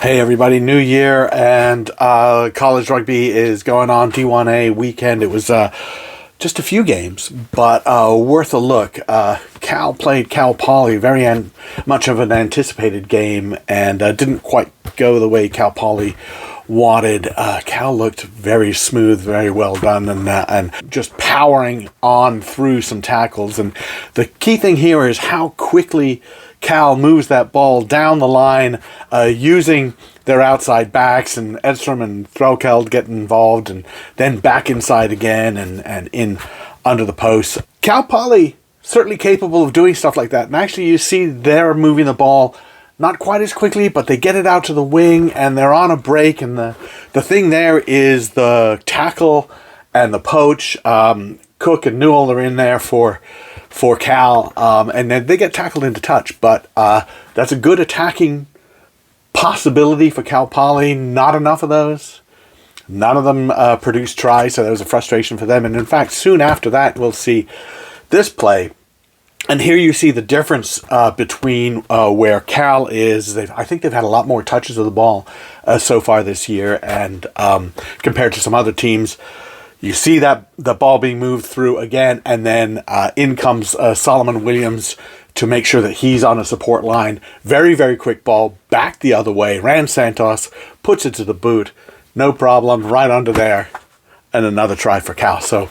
Hey everybody, new year and college rugby is going on. D1A weekend. It was just a few games, but worth a look. Cal played Cal Poly, much of an anticipated game, and didn't quite go the way Cal Poly wanted. Cal looked very smooth, very well done, and just powering on through some tackles. And the key thing here is how quickly Cal moves that ball down the line, using their outside backs, and Edstrom and Threlkeld get involved, and then back inside again and in under the post. Cal Poly certainly capable of doing stuff like that. And actually you see they're moving the ball not quite as quickly, but they get it out to the wing and they're on a break. And the thing there is the tackle and the poach. Cook and Newell are in there for Cal, and then they get tackled into touch. But that's a good attacking possibility for Cal Poly. Not enough of those. None of them produced tries, so that was a frustration for them. And in fact, soon after that, we'll see this play. And here you see the difference between where Cal is. I think they've had a lot more touches of the ball so far this year, and compared to some other teams. You see that the ball being moved through again, and then in comes Solomon Williams to make sure that he's on a support line. Very, very quick ball, back the other way. Ran Santos, puts it to the boot. No problem, right under there. And another try for Cal. So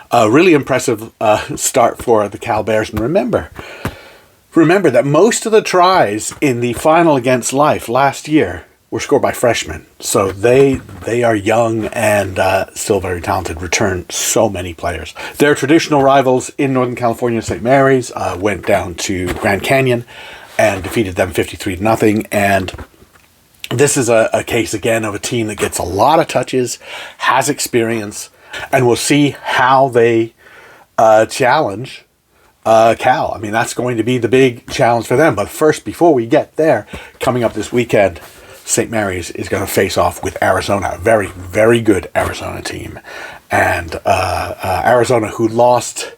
a really impressive start for the Cal Bears. And remember that most of the tries in the final against Life last year were scored by freshmen. So they are young and still very talented. Return so many players. Their traditional rivals in Northern California, St. Mary's, went down to Grand Canyon and defeated them 53-0. And this is a case again of a team that gets a lot of touches, has experience, and we'll see how they challenge Cal. I mean, that's going to be the big challenge for them. But first, before we get there, coming up this weekend, St. Mary's is going to face off with Arizona, a very, very good Arizona team. And Arizona, who lost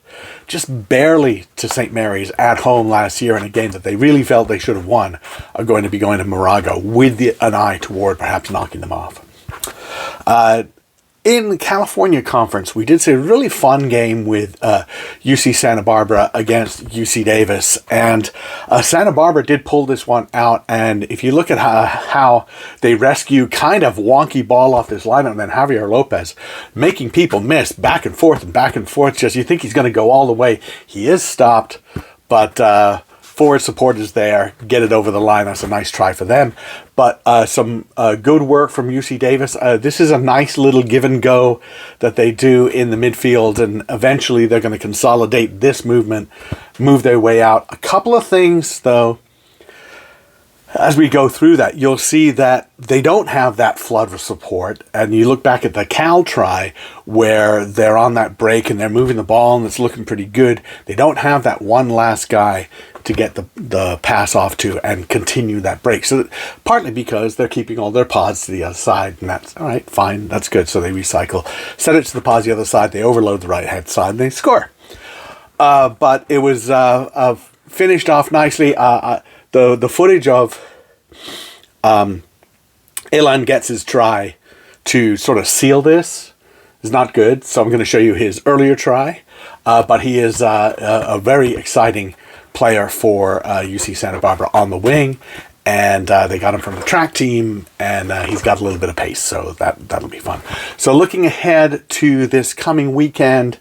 just barely to St. Mary's at home last year in a game that they really felt they should have won, are going to be going to Moraga with an eye toward perhaps knocking them off. In the California Conference, we did see a really fun game with UC Santa Barbara against UC Davis. And Santa Barbara did pull this one out. And if you look at how they rescue kind of wonky ball off this lineup, and then Javier Lopez making people miss back and forth. Just you think he's going to go all the way. He is stopped, but forward support is there. Get it over the line. That's a nice try for them. But some good work from UC Davis. This is a nice little give and go that they do in the midfield, and eventually they're going to consolidate this movement, move their way out. A couple of things, though, as we go through that, you'll see that they don't have that flood of support. And you look back at the Cal try where they're on that break and they're moving the ball and it's looking pretty good. They don't have that one last guy to get the pass off to and continue that break. So partly because they're keeping all their pods to the other side, and that's all right, fine, that's good. So they recycle, set it to the pods the other side, they overload the right hand side, and they score. But it was finished off nicely. The footage of Ilan gets his try to sort of seal this is not good, so I'm going to show you his earlier try. But he is a very exciting player for UC Santa Barbara on the wing, and they got him from the track team, and he's got a little bit of pace, so that'll be fun. So looking ahead to this coming weekend,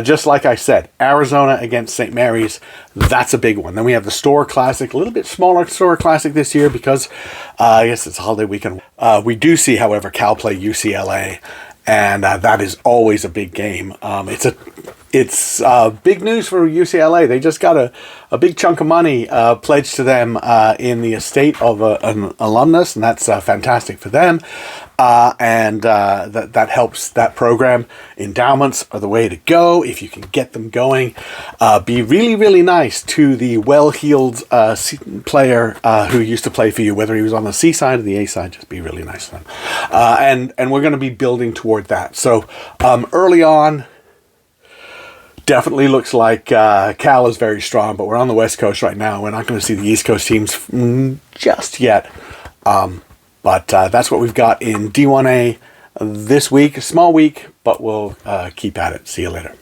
just like I said, Arizona against St. Mary's, that's a big one. Then we have the Store Classic, a little bit smaller Store Classic this year because I guess it's a holiday weekend. We do see, however, Cal play UCLA, and that is always a big game. It's big news for UCLA. They just got a big chunk of money pledged to them in the estate of an alumnus, and that's fantastic for them. And that helps that program. Endowments are the way to go if you can get them going. Be really, really nice to the well-heeled player who used to play for you, whether he was on the C side or the A side. Just be really nice to them. And we're going to be building toward that. So early on, definitely looks like Cal is very strong, but we're on the West Coast right now. We're not going to see the East Coast teams just yet. But that's what we've got in D1A this week. A small week, but we'll keep at it. See you later.